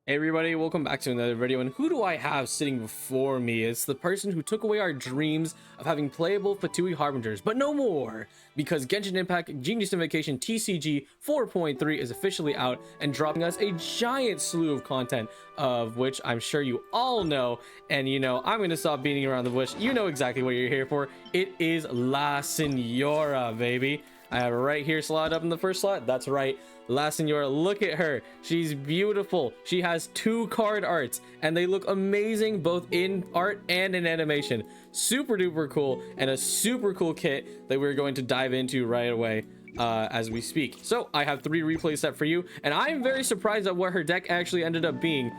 Hey everybody, welcome back to another video. And who do I have sitting before me? It's the person who took away our dreams of having playable Fatui Harbingers, but no more, because Genshin Impact Genius Invocation TCG 4.3 is officially out and dropping us a giant slew of content, of which I'm sure you all know. And you know, I'm gonna stop beating around the bush. You know exactly what you're here for. It is La Signora, baby. I have her right here slotted up in the first slot. That's right, La Signora. Look at her. She's beautiful. She has 2 card arts and they look amazing both in art and in animation. Super duper cool, and a super cool kit that we're going to dive into right away as we speak. So I have 3 replays set for you, and I'm very surprised at what her deck actually ended up being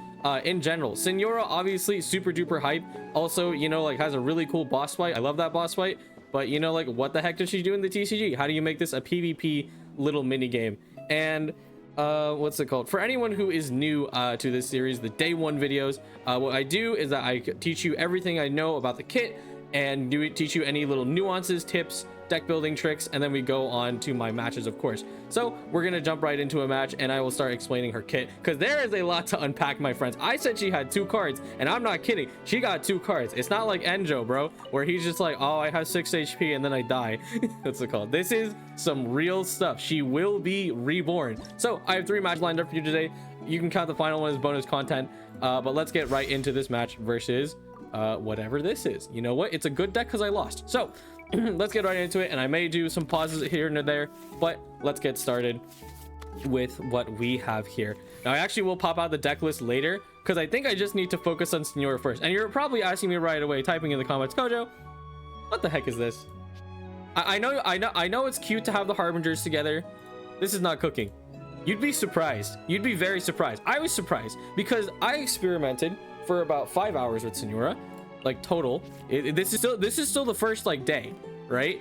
in general. Signora, obviously super duper hype. Also, you know, like, has a really cool boss fight. I love that boss fight. But you know, like, what the heck does she do in the TCG? How do you make this a PvP little mini game? And what's it called? For anyone who is new to this series, the day 1 videos, what I do is that I teach you everything I know about the kit and teach you any little nuances, tips, deck building tricks, and then we go on to my matches, of course. So we're gonna jump right into a match and I will start explaining her kit, because there is a lot to unpack, my friends. I said she had 2 cards, and I'm not kidding. She got 2 cards. It's not like Enjo, bro, where he's just like, oh, I have 6 HP and then I die. That's it called. This is some real stuff. She will be reborn. So I have 3 matches lined up for you today. You can count the final one as bonus content, but let's get right into this match versus whatever this is. You know what? It's a good deck because I lost. So let's get right into it, and I may do some pauses here and there, but let's get started with what we have here. Now I actually will pop out the deck list later because I think I just need to focus on Signora first. And you're probably asking me right away, typing in the comments, Kojo, what the heck is this? I know it's cute to have the Harbingers together. This is not cooking. You'd be surprised. You'd be very surprised. I was surprised because I experimented for about 5 hours with Signora, like total. This is still the first like day, right?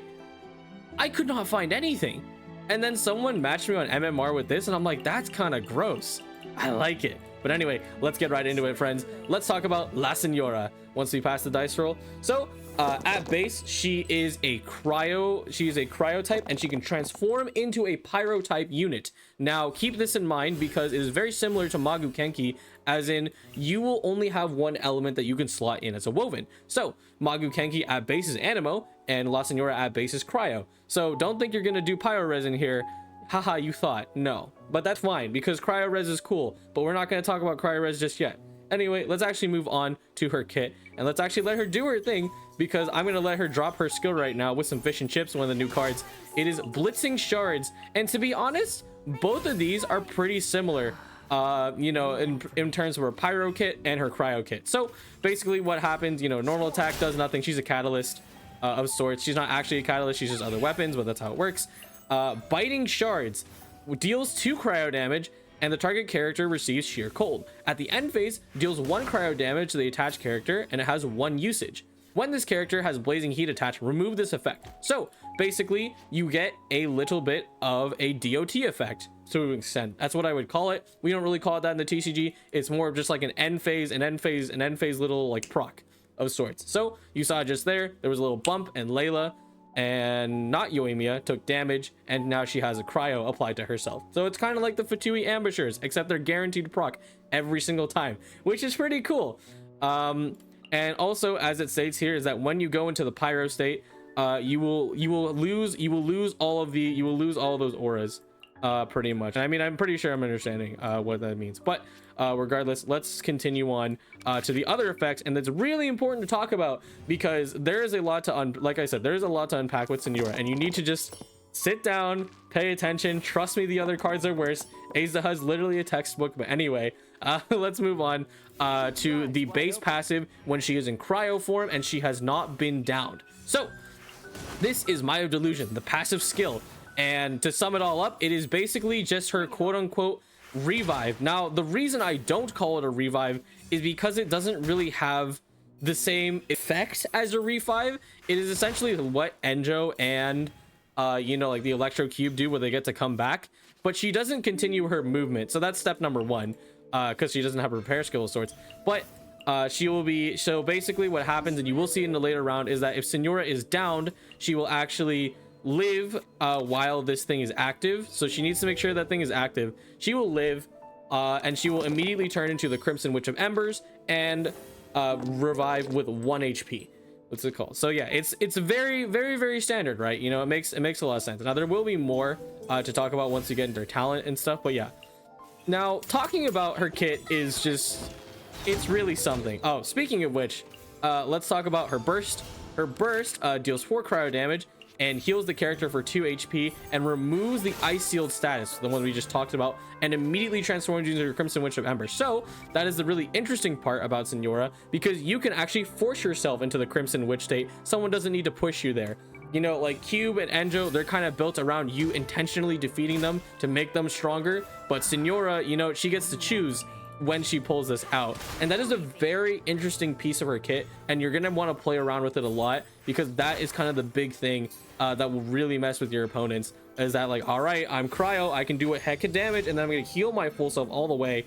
I could not find anything, and then someone matched me on MMR with this, and I'm like, that's kind of gross. I like it. But anyway, let's get right into it, friends. Let's talk about La Signora once we pass the dice roll. So at base, she is a cryo type, and she can transform into a pyro type unit. Now keep this in mind because it is very similar to Magu Kenki, as in you will only have 1 element that you can slot in as a woven. So Magu Kenki at base is Animo, and La Signora at base is cryo. So don't think you're gonna do pyro res in here. Haha, you thought. No, but that's fine because cryo res is cool, but we're not going to talk about cryo res just yet. Anyway, let's actually move on to her kit, and let's actually let her do her thing, because I'm going to let her drop her skill right now with some fish and chips, one of the new cards. It is Blitzing Shards, and to be honest, both of these are pretty similar, you know, in terms of her pyro kit and her cryo kit. So basically what happens, you know, normal attack does nothing. She's a catalyst of sorts. She's not actually a catalyst, she's just other weapons, but that's how it works. Biting Shards deals 2 cryo damage, and the target character receives sheer cold. At the end phase, deals 1 cryo damage to the attached character, and it has 1 usage. When this character has blazing heat attached, remove this effect. So basically you get a little bit of a DOT effect to an extent. That's what I would call it. We don't really call it that in the TCG. It's more of just like an end phase little like proc of sorts. So you saw just there was a little bump, and Layla and not Yoimiya took damage, and now she has a cryo applied to herself. So it's kind of like the Fatui ambushers, except they're guaranteed proc every single time, which is pretty cool. And also, as it states here, is that when you go into the pyro state, you will lose all of those auras, pretty much. I mean, I'm pretty sure I'm understanding what that means, but regardless, let's continue on to the other effects, and that's really important to talk about because there is a lot to like I said, there's a lot to unpack with Signora, and you need to just sit down, pay attention. Trust me, the other cards are worse. Azaha is literally a textbook. But anyway, let's move on to the base passive when she is in cryo form and she has not been downed. So this is Maya Delusion, the passive skill, and to sum it all up, it is basically just her quote-unquote revive. Now the reason I don't call it a revive is because it doesn't really have the same effect as a revive. It is essentially what Enjo and you know, like the Electro Cube do, where they get to come back, but she doesn't continue her movement. So that's step number 1, because she doesn't have a repair skill of sorts. But she will be, so basically what happens, and you will see in the later round, is that if Signora is downed, she will actually live while this thing is active. So she needs to make sure that thing is active. She will live and she will immediately turn into the Crimson Witch of Embers and revive with 1 HP. What's it called? So yeah, it's very, very, very standard, right? You know, it makes a lot of sense. Now there will be more to talk about once you get into her talent and stuff, but yeah. Now talking about her kit is just, it's really something. Oh, speaking of which, let's talk about her burst. Her burst deals 4 cryo damage and heals the character for 2 HP and removes the ice sealed status, the one we just talked about, and immediately transforms you into the Crimson Witch of Ember. So that is the really interesting part about Signora, because you can actually force yourself into the Crimson Witch state. Someone doesn't need to push you there. You know, like Cube and Enjo, they're kind of built around you intentionally defeating them to make them stronger. But Signora, you know, she gets to choose when she pulls this out, and that is a very interesting piece of her kit, and you're gonna want to play around with it a lot, because that is kind of the big thing that will really mess with your opponents. Is that like, all right, I'm cryo, I can do a heck of damage, and then I'm gonna heal my full self all the way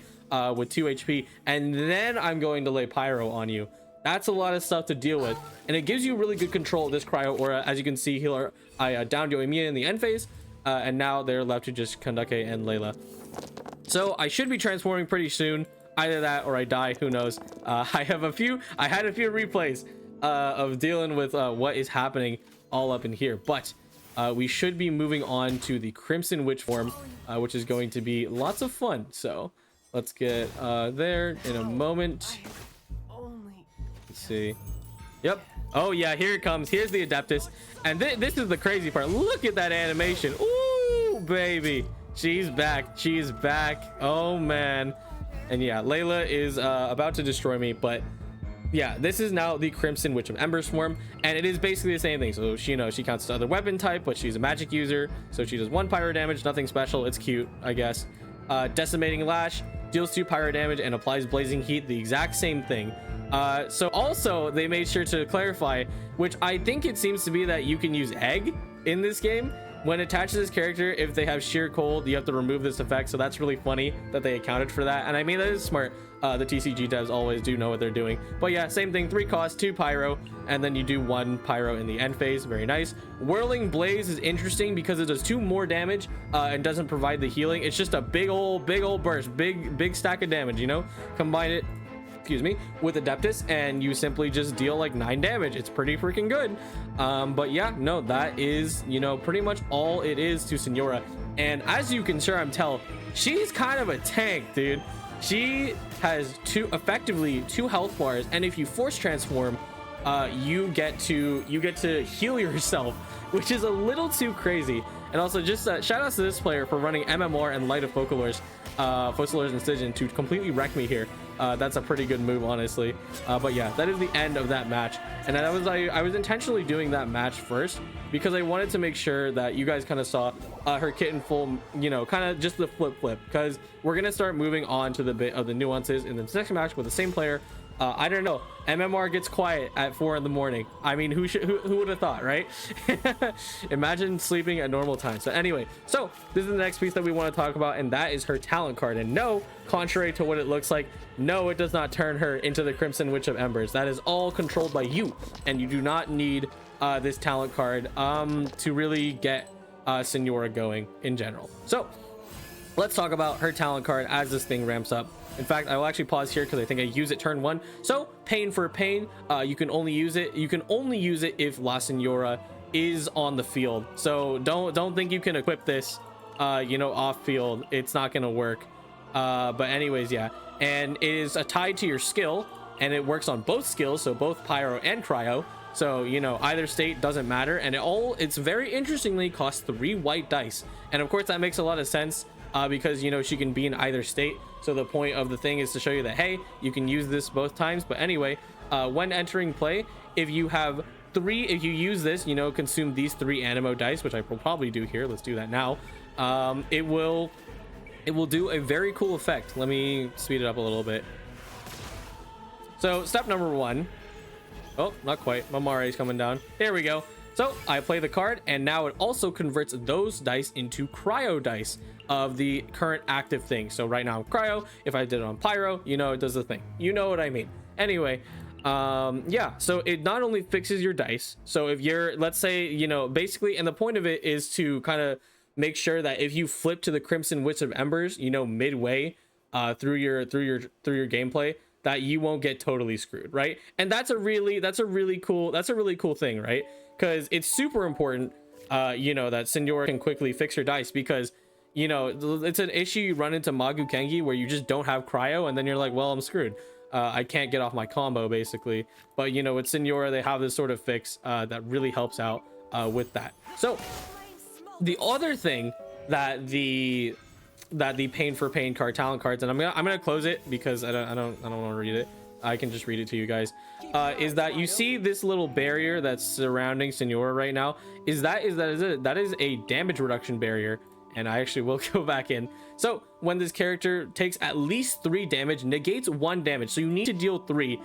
with 2 HP, and then I'm going to lay pyro on you. That's a lot of stuff to deal with, and it gives you really good control of this cryo aura. As you can see, healer, I downed Yoimiya in the end phase, and now they're left to just Kandake and Layla. So I should be transforming pretty soon. Either that or I die, who knows. I had a few replays of dealing with what is happening all up in here, but we should be moving on to the Crimson Witch form, which is going to be lots of fun. So let's get there in a moment. Let's see. Yep. Oh yeah, here it comes. Here's the Adeptus, and this is the crazy part. Look at that animation. Ooh, baby. She's back. She's back. Oh man. And yeah, Layla is about to destroy me, but yeah, this is now the Crimson Witch of Embers form, and it is basically the same thing. So she, you know, she counts as other weapon type, but she's a magic user, so she does 1 pyro damage, nothing special. It's cute, I guess. Decimating Lash deals 2 pyro damage and applies Blazing Heat, the exact same thing. So also they made sure to clarify, which I think it seems to be, that you can use Egg in this game. When attached to this character, if they have sheer cold, you have to remove this effect. So that's really funny that they accounted for that, and I mean, that is smart. The TCG devs always do know what they're doing. But yeah, same thing, 3 cost, 2 pyro, and then you do 1 pyro in the end phase. Very nice. Whirling Blaze is interesting because it does 2 more damage and doesn't provide the healing. It's just a big old burst, big stack of damage, you know. Combine it, excuse me, with Adeptus, and you simply just deal like 9 damage. It's pretty freaking good. But yeah, no, that is, you know, pretty much all it is to Signora. And as you can tell, she's kind of a tank, dude. She has effectively 2 health bars, and if you force transform, you get to heal yourself, which is a little too crazy. And also, just shout out to this player for running MMR and Light of Focalors Incision to completely wreck me here. That's a pretty good move, honestly. But yeah, that is the end of that match, and I was intentionally doing that match first because I wanted to make sure that you guys kind of saw her kit in full, you know, kind of just the flip, because we're gonna start moving on to the bit of the nuances in the next match with the same player. I don't know, MMR gets quiet at 4 in the morning. I mean, who would have thought, right? Imagine sleeping at normal time. So anyway, so this is the next piece that we want to talk about, and that is her talent card. And no, contrary to what it looks like, no, it does not turn her into the Crimson Witch of Embers. That is all controlled by you, and you do not need this talent card to really get Signora going in general. So let's talk about her talent card as this thing ramps up. In fact, I will actually pause here because I think I use it turn 1. So Pain for Pain, you can only use it if La Signora is on the field. So don't think you can equip this you know, off field. It's not gonna work. But anyways, yeah, and it is tied to your skill, and it works on both skills, so both pyro and cryo. So, you know, either state doesn't matter, and it's very interestingly costs 3 white dice. And of course that makes a lot of sense because, you know, she can be in either state. So the point of the thing is to show you that, hey, you can use this both times. But anyway, when entering play, if you use this, you know, consume these 3 Animo dice, which I will probably do here. Let's do that now. It will do a very cool effect. Let me speed it up a little bit. So step number 1. Oh, not quite. Mamere is coming down. There we go. So I play the card, and now it also converts those dice into cryo dice of the current active thing. So right now I'm cryo. If I did it on pyro, you know, it does the thing. You know what I mean. Anyway, yeah, so it not only fixes your dice. So if you're, let's say, you know, basically, and the point of it is to kind of make sure that if you flip to the Crimson Witch of Embers, you know, midway, through your gameplay, that you won't get totally screwed, right? And that's a really cool thing, right? Because it's super important, that Signora can quickly fix her dice, because it's an issue you run into Magu Kengi where you just don't have cryo, and then you're like, well, I'm screwed. I can't get off my combo, basically. But with Signora, they have this sort of fix that really helps out with that. So the other thing that the pain for pain card, talent cards, and I'm gonna close it because I don't want to read it. I can just read it to you guys. Is that you see this little barrier that's surrounding Signora right now? That is a damage reduction barrier. And I actually will go back in. So when this character takes at least 3 damage, negates 1 damage, so you need to deal 3.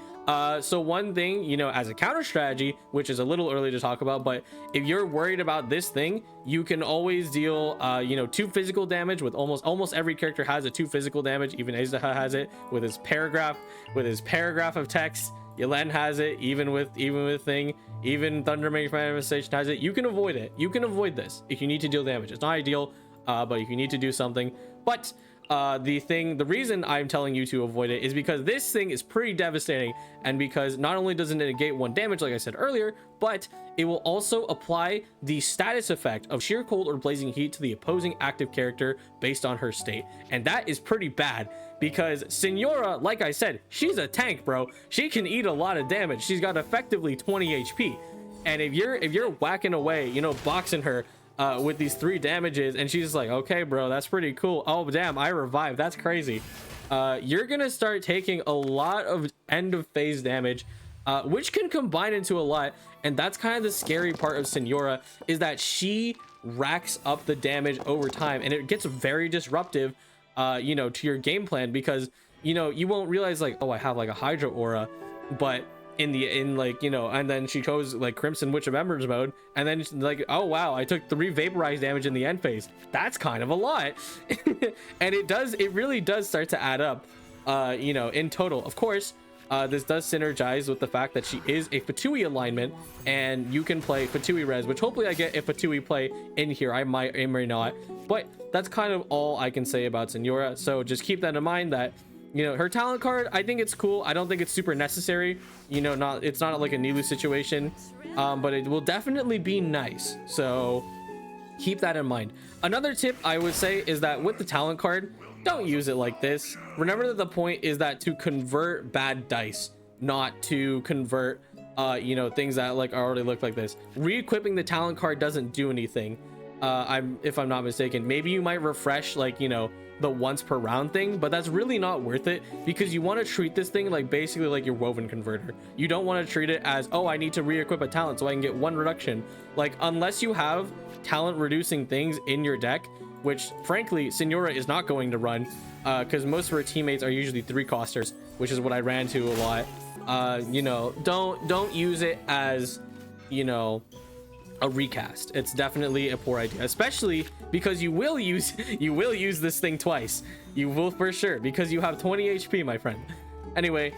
So one thing, as a counter strategy, which is a little early to talk about, but if you're worried about this thing, you can always deal 2 physical damage. With almost every character has a 2 physical damage. Even Azaha has it with his paragraph of text. Yelen has it, even with thing. Even Thunder Manifestation has it. You can avoid it. You can avoid this if you need to deal damage. It's not ideal, but if you need to do something. But the reason I'm telling you to avoid it is because this thing is pretty devastating, and because not only does it negate 1 damage, like I said earlier, but it will also apply the status effect of sheer cold or blazing heat to the opposing active character based on her state. And that is pretty bad, because Signora, like I said, she's a tank, bro. She can eat a lot of damage. She's got effectively 20 HP, and if you're whacking away, boxing her with these 3 damages, and she's like, okay, bro, that's pretty cool. Oh damn, I revived. That's crazy. You're gonna start taking a lot of end of phase damage, which can combine into a lot. And that's kind of the scary part of Signora, is that she racks up the damage over time, and it gets very disruptive to your game plan, because you won't realize, like, oh, I have like a Hydro aura, but and then she goes like Crimson Witch of Embers mode, and then like, oh wow, I took 3 vaporized damage in the end phase. That's kind of a lot. And it really does start to add up in total. Of course, this does synergize with the fact that she is a Fatui alignment, and you can play Fatui res, which hopefully I get a Fatui play in here. I might or not, but that's kind of all I can say about Signora. So just keep that in mind, that her talent card, I think it's cool. I don't think it's super necessary. It's not like a Nilu situation, but it will definitely be nice. So keep that in mind. Another tip I would say is that with the talent card, don't use it like this. Remember that the point is that to convert bad dice, not to convert things that like already look like this. Re-equipping the talent card doesn't do anything. If I'm not mistaken, maybe you might refresh the once per round thing, but that's really not worth it, because you want to treat this thing like basically like your woven converter. You don't want to treat it as, oh, I need to re-equip a talent so I can get 1 reduction. Like, unless you have talent reducing things in your deck, which frankly Signora is not going to run, because most of her teammates are usually 3-costers, which is what I ran to a lot. Don't use it as a recast. It's definitely a poor idea, especially because you will use this thing twice. You will for sure, because you have 20 HP, my friend. Anyway,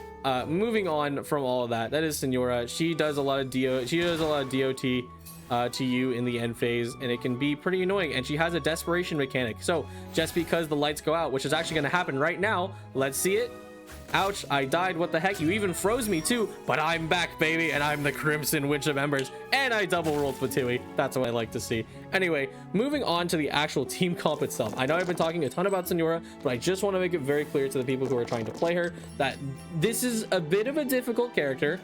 moving on from all of that, that is Signora. She does a lot of DOT to you in the end phase, and it can be pretty annoying. And she has a desperation mechanic, so just because the lights go out, which is actually going to happen right now, let's see it. Ouch, I died. What the heck? You even froze me too, but I'm back, baby, and I'm the Crimson Witch of Embers, and I double rolled Fatui. That's what I like to see. Anyway, moving on to the actual team comp itself. I know I've been talking a ton about Signora, but I just want to make it very clear to the people who are trying to play her that this is a bit of a difficult character,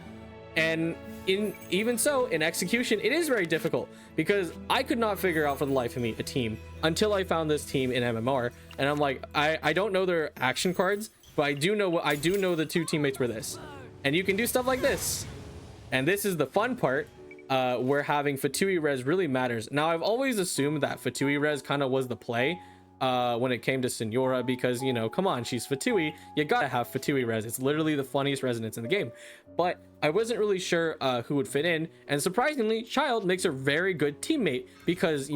and even so, in execution, it is very difficult, because I could not figure out for the life of me a team until I found this team in MMR, and I'm like, I don't know their action cards, but I do know the 2 teammates for this, and you can do stuff like this. And this is the fun part, where having Fatui res really matters. Now, I've always assumed that Fatui res kind of was the play when it came to Signora, because come on, she's Fatui, you gotta have Fatui res. It's literally the funniest resonance in the game. But I wasn't really sure who would fit in, and surprisingly, Child makes a very good teammate, because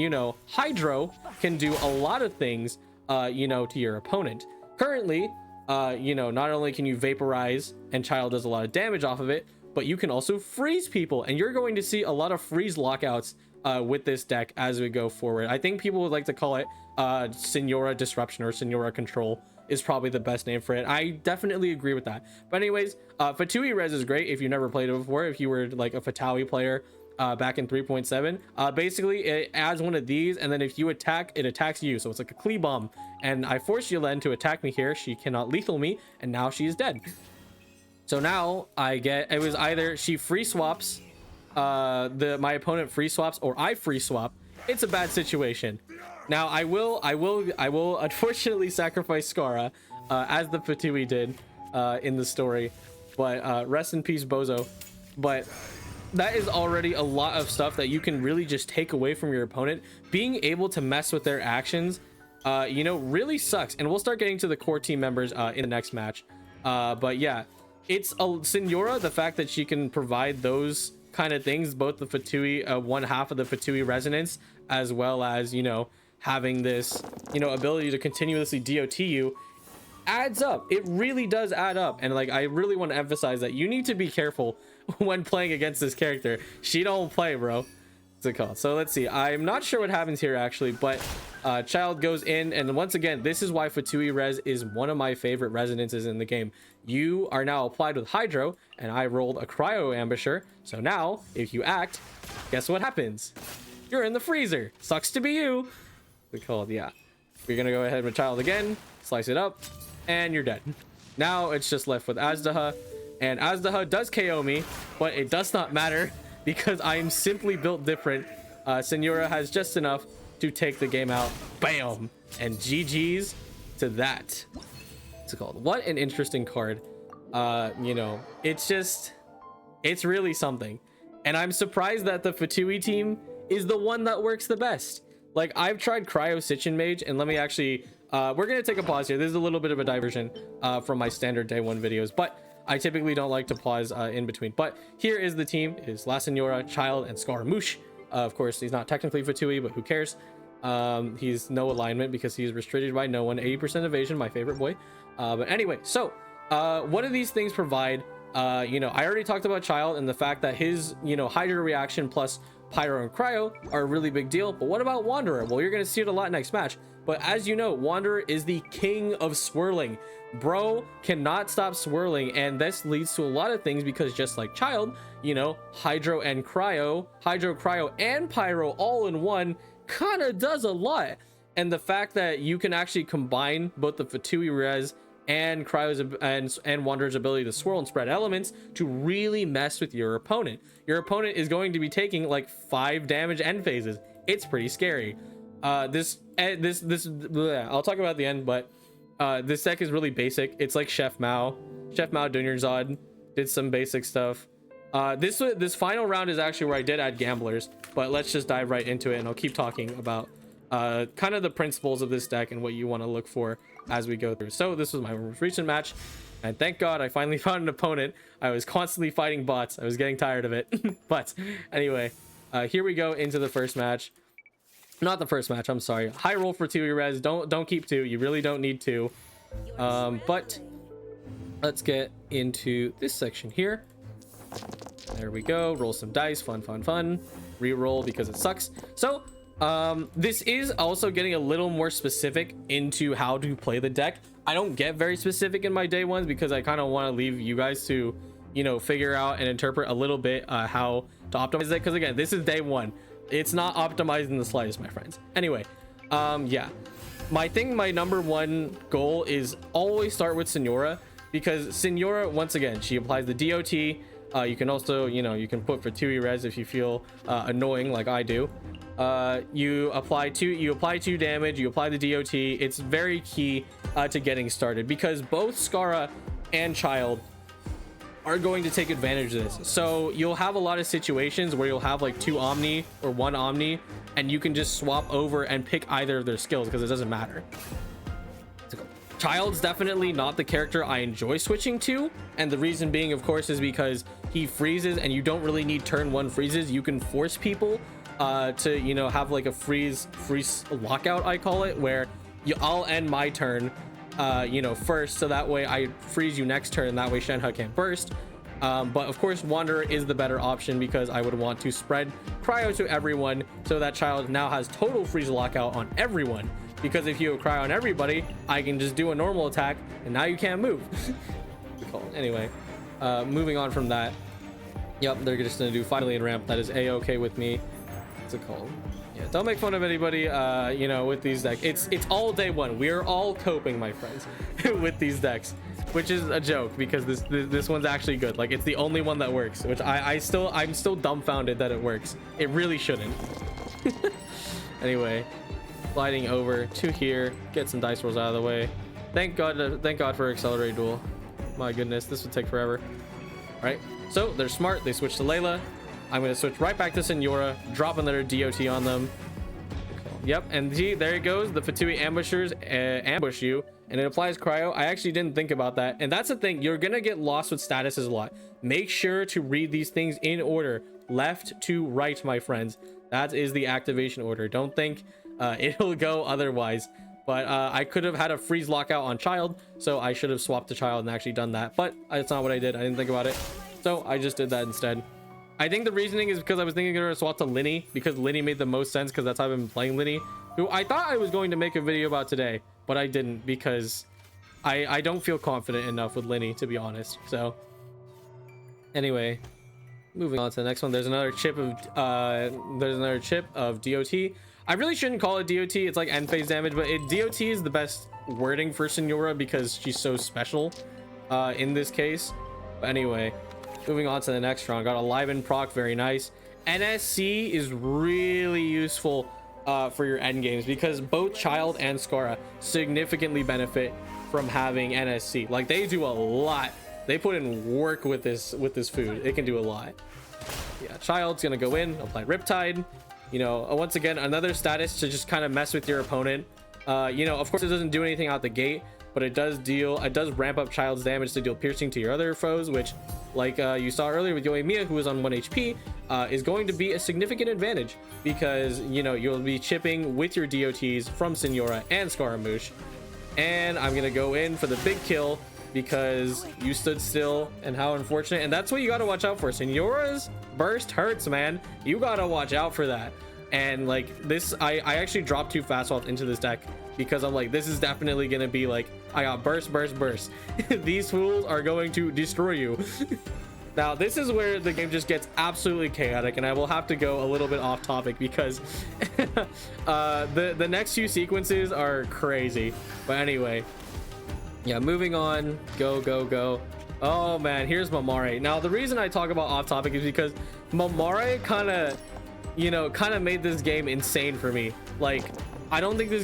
Hydro can do a lot of things to your opponent. Currently, not only can you vaporize, and Child does a lot of damage off of it, but you can also freeze people, and you're going to see a lot of freeze lockouts with this deck as we go forward. I think people would like to call it Signora Disruption or Signora Control, is probably the best name for it. I definitely agree with that. But anyways, Fatui Res is great if you never played it before. If you were like a Fatui player back in 3.7, basically it adds one of these, and then if you attack, it attacks you. So it's like a Klee bomb. And I forced Yelen to attack me here. She cannot lethal me, and now she is dead. So now I get, it was either she free swaps, my opponent free swaps, or I free swap. It's a bad situation. Now I will unfortunately sacrifice Signora, as the Fatui did in the story, but rest in peace, Bozo. But that is already a lot of stuff that you can really just take away from your opponent. Being able to mess with their actions, you know, really sucks. And we'll start getting to the core team members in the next match. But yeah, it's a Signora, the fact that she can provide those kind of things, both the Fatui, one half of the Fatui resonance, as well as, you know, having this, you know, ability to continuously DOT you, adds up. It really does add up. And like, I really want to emphasize that you need to be careful when playing against this character. She don't play, bro. What's it called? So let's see. I'm not sure what happens here actually, but Child goes in, and once again, this is why Fatui Res is one of my favorite resonances in the game. You are now applied with Hydro, and I rolled a Cryo Ambusher. So now, if you act, guess what happens? You're in the freezer. Sucks to be you. What's it called? Yeah. We're gonna go ahead with Child again, slice it up, and you're dead. Now it's just left with Azdaha, and Azdaha does KO me, but it does not matter because I am simply built different. Signora has just enough to take the game out. Bam! And GG's to that. What's it called? What an interesting card. You know, it's really something. And I'm surprised that the Fatui team is the one that works the best. Like, I've tried Cryo Sitchin Mage, and let me actually, we're gonna take a pause here. This is a little bit of a diversion from my standard day one videos, but I typically don't like to pause in between. But here is the team. It is La Signora, Child, and Scaramouche. Of course, he's not technically Fatui, but who cares? He's no alignment because he's restricted by no one. 80% evasion, my favorite boy. But anyway, so what do these things provide? You know, I already talked about Child and the fact that his, you know, Hydro reaction plus Pyro and Cryo are a really big deal. But what about Wanderer? Well, you're going to see it a lot next match. But as you know, Wanderer is the king of swirling. Bro cannot stop swirling, and this leads to a lot of things because just like Child, you know, Hydro, Cryo, and Pyro all in one kind of does a lot. And the fact that you can actually combine both the Fatui Res and Cryo's and Wanderer's ability to swirl and spread elements to really mess with your opponent. Your opponent is going to be taking like 5 damage end phases. It's pretty scary. I'll talk about the end, but this deck is really basic. It's like Chef Mao Dunyarzad did some basic stuff. This final round is actually where I did add gamblers, but let's just dive right into it, and I'll keep talking about kind of the principles of this deck and what you want to look for as we go through. So this was my most recent match, and thank God I finally found an opponent. I was constantly fighting bots. I was getting tired of it. But anyway, here we go into the first match. Not the first match, I'm sorry. High roll for 2 res. Don't keep 2. You really don't need 2. But let's get into this section here. There we go. Roll some dice. Fun. Re-roll because it sucks. So this is also getting a little more specific into how to play the deck. I don't get very specific in my day ones because I kind of want to leave you guys to, you know, figure out and interpret a little bit how to optimize it, because again, this is day one. It's not optimized in the slightest, my friends. Anyway, yeah, my number one goal is always start with Signora, because Signora, once again, she applies the DOT. You can also, you know, you can put for 2 res if you feel annoying like I do. You apply 2 damage, you apply the DOT. It's very key to getting started, because both Signora and Child are going to take advantage of this. So you'll have a lot of situations where you'll have like 2 Omni or 1 Omni, and you can just swap over and pick either of their skills because it doesn't matter. Child's definitely not the character I enjoy switching to, and the reason being, of course, is because he freezes, and you don't really need turn 1 freezes. You can force people to, you know, have like a freeze lockout, I call it, where I'll end my turn you know, first, so that way I freeze you next turn, and that way Shenhe can't burst. But of course, Wanderer is the better option because I would want to spread Cryo to everyone, so that Child now has total freeze lockout on everyone, because if you cry on everybody, I can just do a normal attack and now you can't move. Anyway, moving on from that. Yep, they're just gonna do 5 million ramp. That is a-okay with me. What's it called? Yeah, don't make fun of anybody, you know, with these decks. It's all day one. We are all coping, my friends, with these decks, which is a joke because this one's actually good. Like, it's the only one that works, which I'm still dumbfounded that it works. It really shouldn't. Anyway, sliding over to here, get some dice rolls out of the way. Thank God for Accelerate Duel. My goodness, this would take forever. All right, so they're smart. They switch to Layla. I'm going to switch right back to Signora, drop another DOT on them. Yep, and see, there it goes. The Fatui ambushers ambush you, and it applies cryo. I actually didn't think about that. And that's the thing. You're going to get lost with statuses a lot. Make sure to read these things in order. Left to right, my friends. That is the activation order. Don't think it'll go otherwise. But I could have had a freeze lockout on Child, so I should have swapped to Child and actually done that. But that's not what I did. I didn't think about it. So I just did that instead. I think the reasoning is because I was thinking of swap to Linny, because Linny made the most sense, because that's how I've been playing Linny, who I thought I was going to make a video about today, but I didn't, because I don't feel confident enough with Linny, to be honest. So anyway, moving on to the next one. There's another chip of DOT. I really shouldn't call it DOT. It's like end phase damage, but DOT is the best wording for Signora because she's so special in this case. But anyway, moving on to the next round. Got a Liven proc, very nice. NSC is really useful for your end games because both Child and Skara significantly benefit from having NSC. Like, they do a lot. They put in work with this food. It can do a lot. Yeah, Child's gonna go in, apply Riptide. You know, once again, another status to just kind of mess with your opponent. You know, of course, it doesn't do anything out the gate, but it does ramp up Child's damage to deal piercing to your other foes, which, like you saw earlier with Yoimiya, who is on 1 HP, is going to be a significant advantage because, you know, you'll be chipping with your DOTs from Signora and Scaramouche. And I'm gonna go in for the big kill because you stood still, and how unfortunate. And that's what you got to watch out for. Signora's burst hurts, man. You got to watch out for that. And like this, I actually dropped 2 fast swaps into this deck because I'm like, this is definitely gonna be like, I got burst. These fools are going to destroy you. Now this is where the game just gets absolutely chaotic, and I will have to go a little bit off topic because the next few sequences are crazy. But anyway, yeah, moving on. Go. Oh man, here's Mamere. Now the reason I talk about off topic is because Mamere kind of made this game insane for me. Like, I don't think this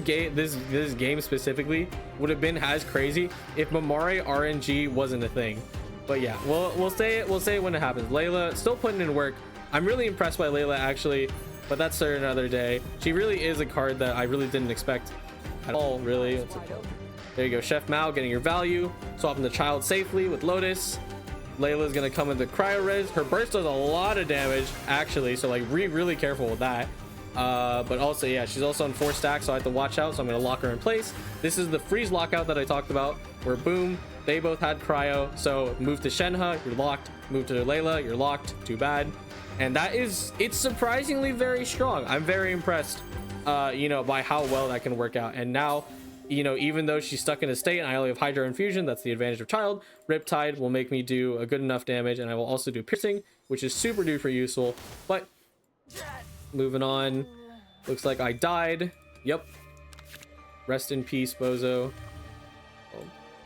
game specifically would have been as crazy if Mamere RNG wasn't a thing. But yeah, we'll say it when it happens. Layla still putting in work. I'm really impressed by Layla actually, but that's for another day. She really is a card that I really didn't expect at all, really. There you go, Chef Mao getting your value, swapping the Child safely with Lotus. Layla's gonna come into cryo res. Her burst does a lot of damage actually, so like really careful with that. But also, yeah, she's also on 4 stacks, so I have to watch out, so I'm gonna lock her in place. This is the freeze lockout that I talked about, where boom, they both had cryo, so move to Shenhe, you're locked. Move to Layla, you're locked. Too bad. And it's surprisingly very strong. I'm very impressed you know, by how well that can work out. And now, you know, even though she's stuck in a state and I only have Hydro Infusion, that's the advantage of Child, Riptide will make me do a good enough damage, and I will also do piercing, which is super duper useful. But moving on, looks like I died. Yep, rest in peace, Bozo.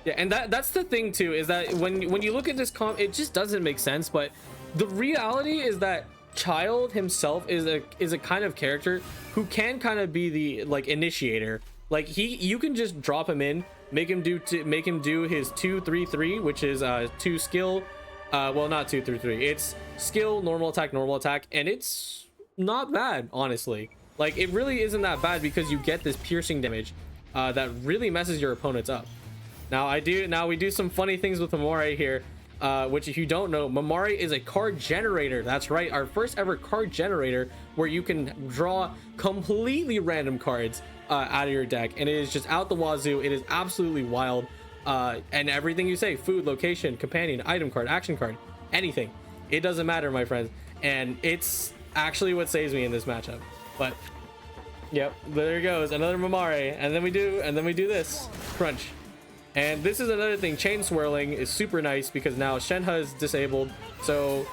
Yeah, and that's the thing too, is that when you look at this comp, it just doesn't make sense. But the reality is that Child himself is a kind of character who can kind of be the like initiator. Like you can just drop him in, make him do his 2-3-3, which is 2 skill, well, not 2-3-3, it's skill, normal attack, and it's not bad, honestly. Like, it really isn't that bad because you get this piercing damage that really messes your opponents up. Now we do some funny things with Mamere here, which if you don't know, Mamere is a card generator. That's right, our first ever card generator where you can draw completely random cards out of your deck, and it is just out the wazoo. It is absolutely wild. And everything you say, food, location, companion, item card, action card, anything, it doesn't matter, my friends. And it's actually what saves me in this matchup. But Yep, there goes another Mamere, and then we do this crunch. And this is another thing, chain swirling is super nice because now Shenhe is disabled, so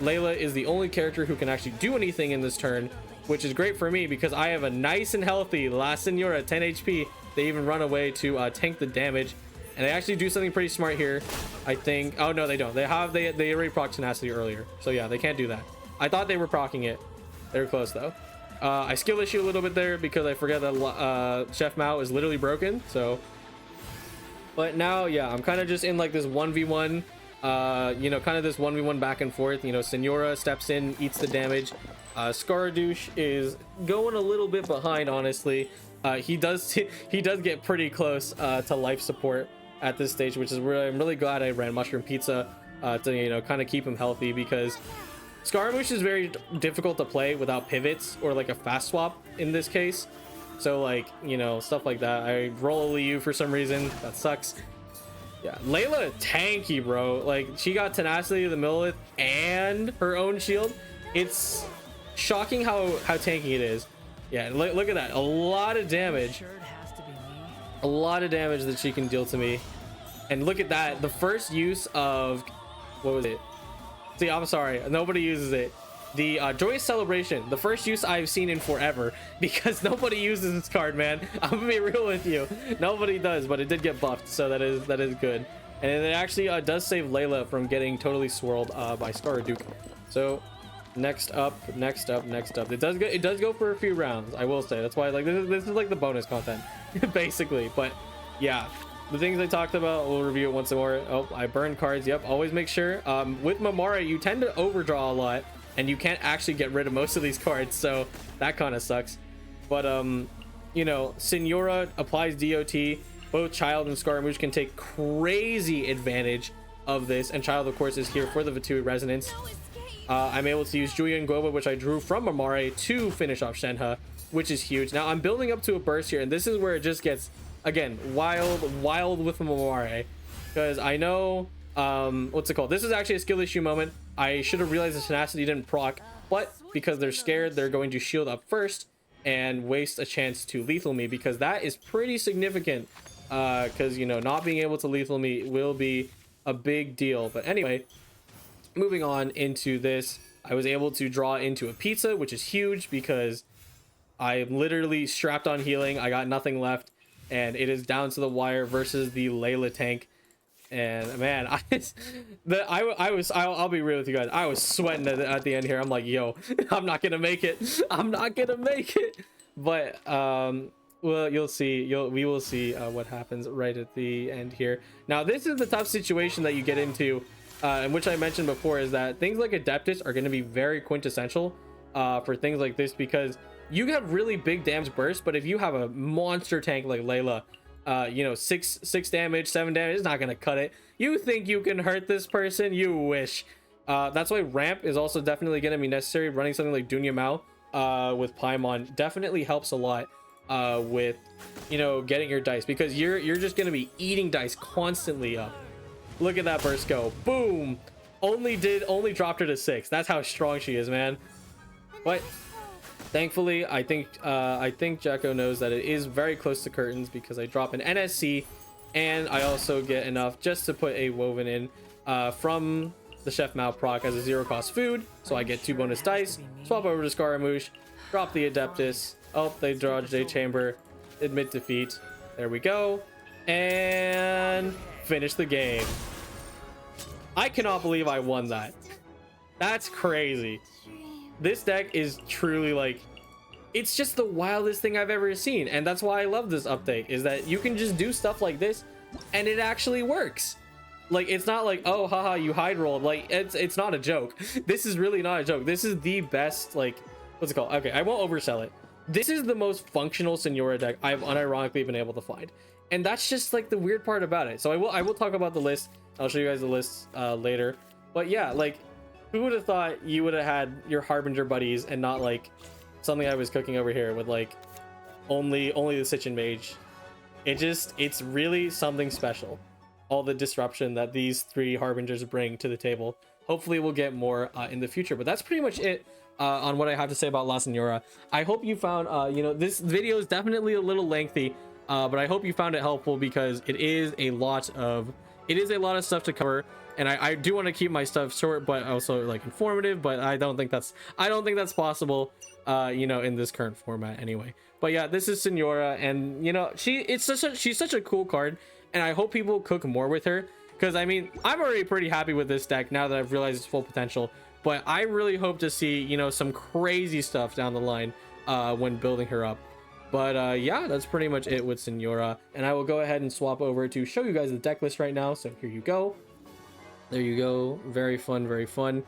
Layla is the only character who can actually do anything in this turn, which is great for me because I have a nice and healthy La Signora 10 HP. They even run away to tank the damage, and they actually do something pretty smart here, I think. Oh no, they don't. They already proc tenacity earlier, so yeah, they can't do that. I thought they were procking it. They were close though. I skill issue a little bit there because I forget that Chef Mao is literally broken. So, but now, yeah, I'm kind of just in like this 1v1, you know, kind of this 1v1 back and forth. You know, Signora steps in, eats the damage. Scaradouche is going a little bit behind, honestly. He does get pretty close to life support at this stage, which is really, I'm really glad I ran Mushroom Pizza to, you know, kind of keep him healthy, because Scaramouche is very difficult to play without pivots or like a fast swap in this case. So like, you know, stuff like that. I roll a Liu for some reason. That sucks. Yeah, Layla tanky, bro. Like, she got tenacity of the Millith and her own shield. It's shocking how tanky it is. Yeah, look at that. A lot of damage. A lot of damage that she can deal to me. And look at that. The first use of, what was it? See, I'm sorry, nobody uses it. The Joyous Celebration, the first use I've seen in forever, because nobody uses this card, man. I'm gonna be real with you, nobody does, but it did get buffed, so that is good. And it actually does save Layla from getting totally swirled by Scaradouche. So next up, it does go for a few rounds, I will say. That's why, like, this is like the bonus content basically. But yeah, the things I talked about, we'll review it once more. Oh, I burned cards. Yep, always make sure. With Mamere, you tend to overdraw a lot, and you can't actually get rid of most of these cards, so that kind of sucks. But you know, Signora applies DOT. Both Child and Scaramouche can take crazy advantage of this, and Child, of course, is here for the Fatui Resonance. I'm able to use Julia and Guoba, which I drew from Mamere, to finish off Shenhe, which is huge. Now I'm building up to a burst here, and this is where it just gets, again, wild with Mamere, because I know, what's it called? This is actually a skill issue moment. I should have realized the tenacity didn't proc, but because they're scared, they're going to shield up first and waste a chance to lethal me, because that is pretty significant. Because, you know, not being able to lethal me will be a big deal. But anyway, moving on into this, I was able to draw into a pizza, which is huge because I'm literally strapped on healing. I got nothing left, and it is down to the wire versus the Layla tank. And man, I'll be real with you guys, I was sweating at the end here. I'm like, yo, I'm not gonna make it. But well, we will see what happens right at the end here. Now, this is the tough situation that you get into, and which I mentioned before, is that things like Adeptus are going to be very quintessential for things like this, because you have really big damage bursts, but if you have a monster tank like Layla, you know, 6 damage, 7 damage is not going to cut it. You think you can hurt this person? You wish. That's why ramp is also definitely going to be necessary. Running something like Dunya Mao with Paimon definitely helps a lot with, you know, getting your dice, because you're just going to be eating dice constantly up. Look at that burst go. Boom. Only dropped her to 6. That's how strong she is, man. But thankfully, I think Jacko knows that it is very close to curtains, because I drop an NSC, and I also get enough just to put a Woven in from the Chef Mao proc as a 0-cost food, so I get 2 bonus dice. Swap over to Scaramouche, drop the Adeptus. Oh, they draw J Chamber, admit defeat. There we go, and finish the game. I cannot believe I won that. That's crazy. This deck is truly, like, it's just the wildest thing I've ever seen, and that's why I love this update, is that you can just do stuff like this and it actually works. Like, it's not like, oh haha, you hide rolled. Like, it's not a joke. This is really not a joke. This is the best, like, what's it called? Okay, I won't oversell it. This is the most functional Signora deck I've unironically been able to find, and that's just like the weird part about it. So I will talk about the list. I'll show you guys the list later. But yeah, like, who would have thought you would have had your Harbinger buddies and not like something I was cooking over here with like only the Sitchin Mage. It's really something special, all the disruption that these 3 Harbingers bring to the table. Hopefully we'll get more in the future, but that's pretty much it on what I have to say about La Signora. I hope you found, you know, this video is definitely a little lengthy, but I hope you found it helpful because it is a lot of stuff to cover. And I do want to keep my stuff short, but also like informative, but I don't think that's possible, you know, in this current format anyway. But yeah, this is Signora, and you know, she's such a cool card, and I hope people cook more with her, because I mean, I'm already pretty happy with this deck now that I've realized its full potential, but I really hope to see, you know, some crazy stuff down the line when building her up. But yeah, that's pretty much it with Signora, and I will go ahead and swap over to show you guys the deck list right now. So here you go. There you go. Very fun, very fun.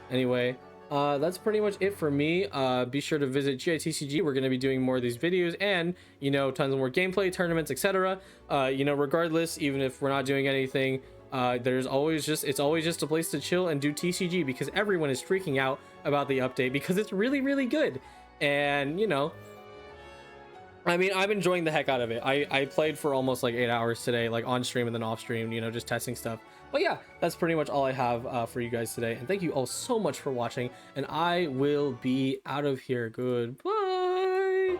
Anyway, that's pretty much it for me. Be sure to visit GITCG. We're going to be doing more of these videos, and you know, tons of more gameplay, tournaments, etc. You know, regardless, even if we're not doing anything, it's always just a place to chill and do TCG, because everyone is freaking out about the update because it's really, really good. And you know, I mean, I'm enjoying the heck out of it. I played for almost like 8 hours today, like on stream and then off stream, you know, just testing stuff. But yeah, that's pretty much all I have for you guys today. And thank you all so much for watching. And I will be out of here. Goodbye.